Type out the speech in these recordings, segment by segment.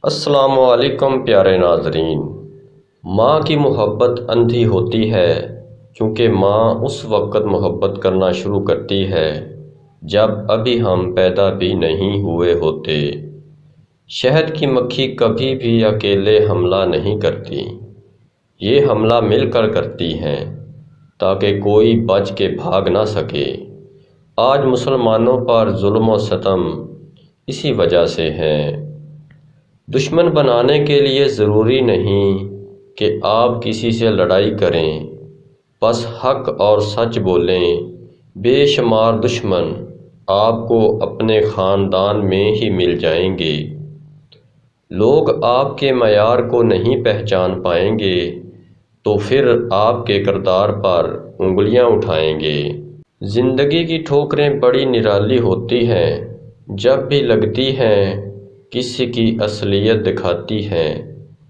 السلام علیکم پیارے ناظرین۔ ماں کی محبت اندھی ہوتی ہے کیونکہ ماں اس وقت محبت کرنا شروع کرتی ہے جب ابھی ہم پیدا بھی نہیں ہوئے ہوتے۔ شہد کی مکھی کبھی بھی اکیلے حملہ نہیں کرتی، یہ حملہ مل کر کرتی ہیں تاکہ کوئی بچ کے بھاگ نہ سکے۔ آج مسلمانوں پر ظلم و ستم اسی وجہ سے ہے۔ دشمن بنانے کے لیے ضروری نہیں کہ آپ کسی سے لڑائی کریں، بس حق اور سچ بولیں۔ بے شمار دشمن آپ کو اپنے خاندان میں ہی مل جائیں گے۔ لوگ آپ کے معیار کو نہیں پہچان پائیں گے تو پھر آپ کے کردار پر انگلیاں اٹھائیں گے۔ زندگی کی ٹھوکریں بڑی نرالی ہوتی ہیں، جب بھی لگتی ہیں کسی کی اصلیت دکھاتی ہیں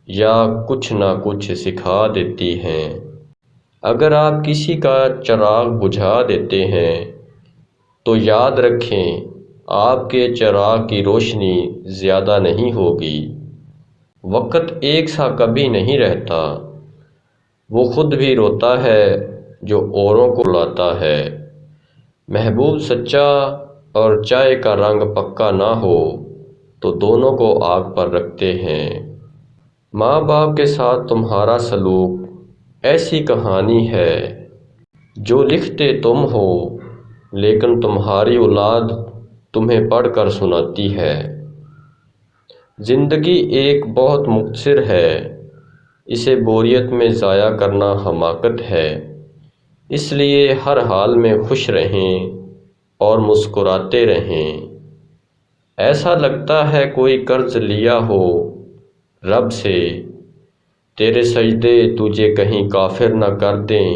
یا کچھ نہ کچھ سکھا دیتی ہیں۔ اگر آپ کسی کا چراغ بجھا دیتے ہیں تو یاد رکھیں آپ کے چراغ کی روشنی زیادہ نہیں ہوگی۔ وقت ایک سا کبھی نہیں رہتا، وہ خود بھی روتا ہے جو اوروں کو رلاتا ہے۔ محبوب سچا اور چائے کا رنگ پکا نہ ہو تو دونوں کو آگ پر رکھتے ہیں۔ ماں باپ کے ساتھ تمہارا سلوک ایسی کہانی ہے جو لکھتے تم ہو لیکن تمہاری اولاد تمہیں پڑھ کر سناتی ہے۔ زندگی ایک بہت مختصر ہے، اسے بوریت میں ضائع کرنا حماقت ہے۔ اس لیے ہر حال میں خوش رہیں اور مسکراتے رہیں۔ ایسا لگتا ہے کوئی قرض لیا ہو رب سے، تیرے سجدے تجھے کہیں کافر نہ کر دیں۔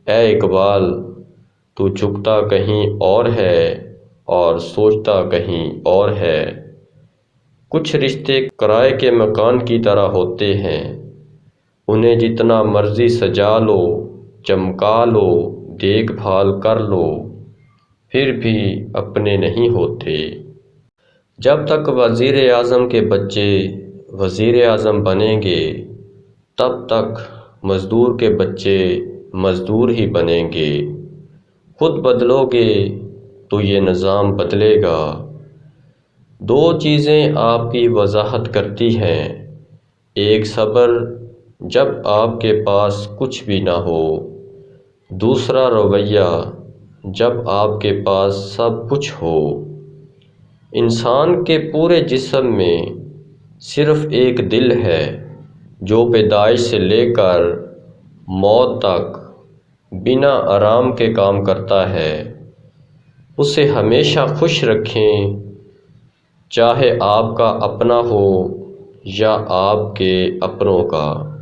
اے اقبال، تو جھکتا کہیں اور ہے اور سوچتا کہیں اور ہے۔ کچھ رشتے کرائے کے مکان کی طرح ہوتے ہیں، انہیں جتنا مرضی سجا لو، چمکا لو، دیکھ بھال کر لو، پھر بھی اپنے نہیں ہوتے۔ جب تک وزیر اعظم کے بچے وزیر اعظم بنیں گے تب تک مزدور کے بچے مزدور ہی بنیں گے۔ خود بدلو گے تو یہ نظام بدلے گا۔ دو چیزیں آپ کی وضاحت کرتی ہیں، ایک صبر جب آپ کے پاس کچھ بھی نہ ہو، دوسرا رویہ جب آپ کے پاس سب کچھ ہو۔ انسان کے پورے جسم میں صرف ایک دل ہے جو پیدائش سے لے کر موت تک بنا آرام کے کام کرتا ہے۔ اسے ہمیشہ خوش رکھیں، چاہے آپ کا اپنا ہو یا آپ کے اپنوں کا۔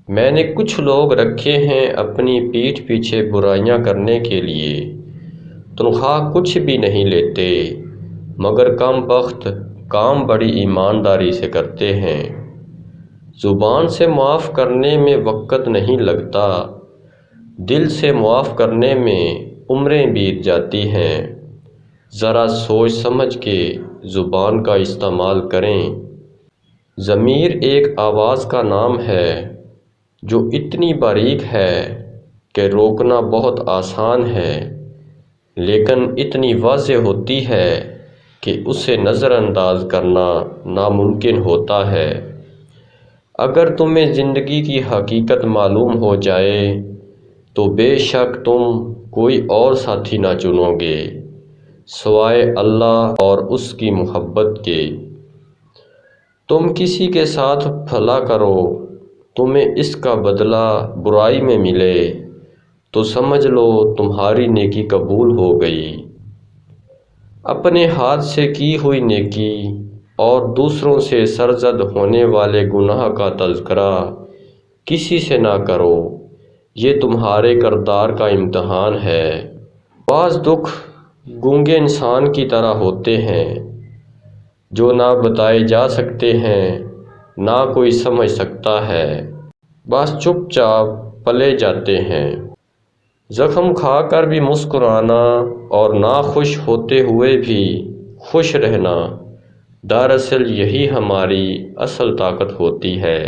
میں نے کچھ لوگ رکھے ہیں اپنی پیٹھ پیچھے برائیاں کرنے کے لیے، تنخواہ کچھ بھی نہیں لیتے مگر کم بخت کام بڑی ایمانداری سے کرتے ہیں۔ زبان سے معاف کرنے میں وقت نہیں لگتا، دل سے معاف کرنے میں عمریں بیت جاتی ہیں۔ ذرا سوچ سمجھ کے زبان کا استعمال کریں۔ ضمیر ایک آواز کا نام ہے جو اتنی باریک ہے کہ روکنا بہت آسان ہے، لیکن اتنی واضح ہوتی ہے کہ اسے نظر انداز کرنا ناممکن ہوتا ہے۔ اگر تمہیں زندگی کی حقیقت معلوم ہو جائے تو بے شک تم کوئی اور ساتھی نہ چنو گے سوائے اللہ اور اس کی محبت کے۔ تم کسی کے ساتھ بھلا کرو، تمہیں اس کا بدلہ برائی میں ملے تو سمجھ لو تمہاری نیکی قبول ہو گئی۔ اپنے ہاتھ سے کی ہوئی نیکی اور دوسروں سے سرزد ہونے والے گناہ کا تذکرہ کسی سے نہ کرو، یہ تمہارے کردار کا امتحان ہے۔ بعض دکھ گونگے انسان کی طرح ہوتے ہیں جو نہ بتائے جا سکتے ہیں، نہ کوئی سمجھ سکتا ہے، بس چپ چاپ پلے جاتے ہیں۔ زخم کھا کر بھی مسکرانا اور ناخوش ہوتے ہوئے بھی خوش رہنا دراصل یہی ہماری اصل طاقت ہوتی ہے۔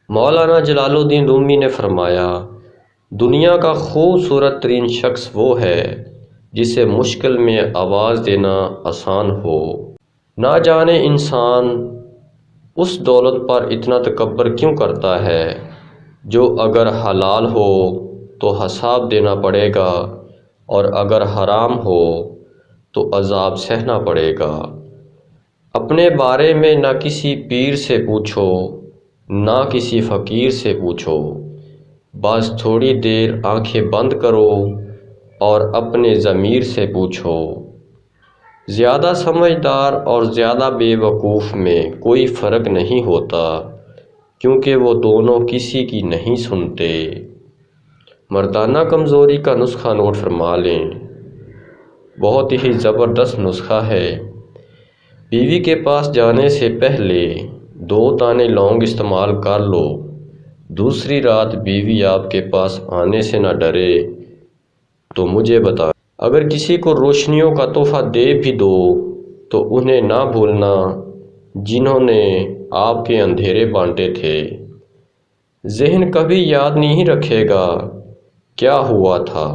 مولانا جلال الدین رومی نے فرمایا، دنیا کا خوبصورت ترین شخص وہ ہے جسے مشکل میں آواز دینا آسان ہو۔ نہ جانے انسان اس دولت پر اتنا تکبر کیوں کرتا ہے جو اگر حلال ہو تو حساب دینا پڑے گا اور اگر حرام ہو تو عذاب سہنا پڑے گا۔ اپنے بارے میں نہ کسی پیر سے پوچھو نہ کسی فقیر سے پوچھو، بس تھوڑی دیر آنکھیں بند کرو اور اپنے ضمیر سے پوچھو۔ زیادہ سمجھدار اور زیادہ بے وقوف میں کوئی فرق نہیں ہوتا، کیونکہ وہ دونوں کسی کی نہیں سنتے۔ مردانہ کمزوری کا نسخہ نوٹ فرما لیں، بہت ہی زبردست نسخہ ہے۔ بیوی کے پاس جانے سے پہلے 2 دانے لونگ استعمال کر لو۔ دوسری رات بیوی آپ کے پاس آنے سے نہ ڈرے تو مجھے بتائیں۔ اگر کسی کو روشنیوں کا تحفہ دے بھی دو تو انہیں نہ بھولنا جنہوں نے آپ کے اندھیرے بانٹے تھے۔ ذہن کبھی یاد نہیں رکھے گا کیا ہوا تھا،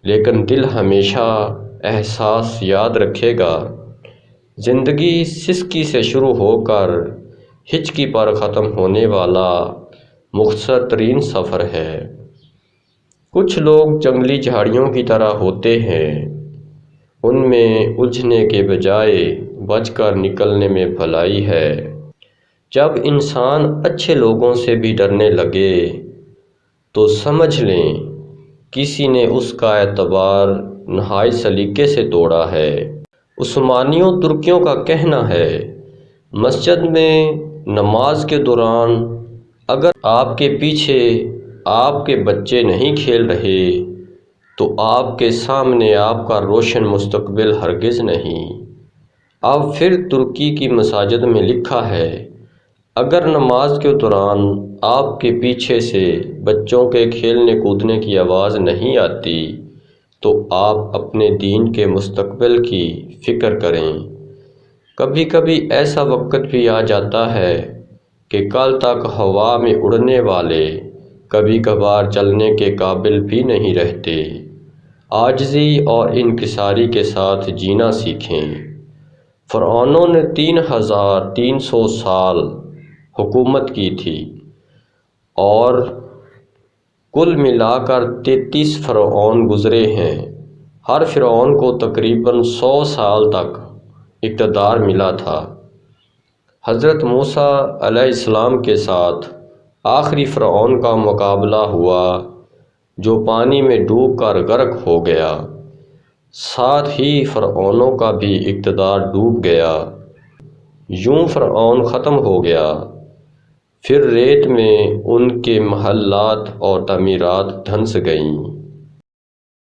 لیکن دل ہمیشہ احساس یاد رکھے گا۔ زندگی سسکی سے شروع ہو کر ہچکی پر ختم ہونے والا مختصر ترین سفر ہے۔ کچھ لوگ جنگلی جھاڑیوں کی طرح ہوتے ہیں، ان میں الجھنے کے بجائے بچ کر نکلنے میں بھلائی ہے۔ جب انسان اچھے لوگوں سے بھی ڈرنے لگے تو سمجھ لیں کسی نے اس کا اعتبار نہایت سلیقے سے توڑا ہے۔ عثمانیوں ترکیوں کا کہنا ہے، مسجد میں نماز کے دوران اگر آپ کے پیچھے آپ کے بچے نہیں کھیل رہے تو آپ کے سامنے آپ کا روشن مستقبل ہرگز نہیں۔ اب پھر ترکی کی مساجد میں لکھا ہے، اگر نماز کے دوران آپ کے پیچھے سے بچوں کے کھیلنے کودنے کی آواز نہیں آتی تو آپ اپنے دین کے مستقبل کی فکر کریں۔ کبھی کبھی ایسا وقت بھی آ جاتا ہے کہ کل تک ہوا میں اڑنے والے کبھی کبھار چلنے کے قابل بھی نہیں رہتے۔ عاجزی اور انکساری کے ساتھ جینا سیکھیں۔ فرعونوں نے 3300 سال حکومت کی تھی اور کل ملا کر 33 فرعون گزرے ہیں۔ ہر فرعون کو تقریباً 100 سال تک اقتدار ملا تھا۔ حضرت موسیٰ علیہ السلام کے ساتھ آخری فرعون کا مقابلہ ہوا جو پانی میں ڈوب کر غرق ہو گیا، ساتھ ہی فرعونوں کا بھی اقتدار ڈوب گیا۔ یوں فرعون ختم ہو گیا، پھر ریت میں ان کے محلات اور تعمیرات دھنس گئیں۔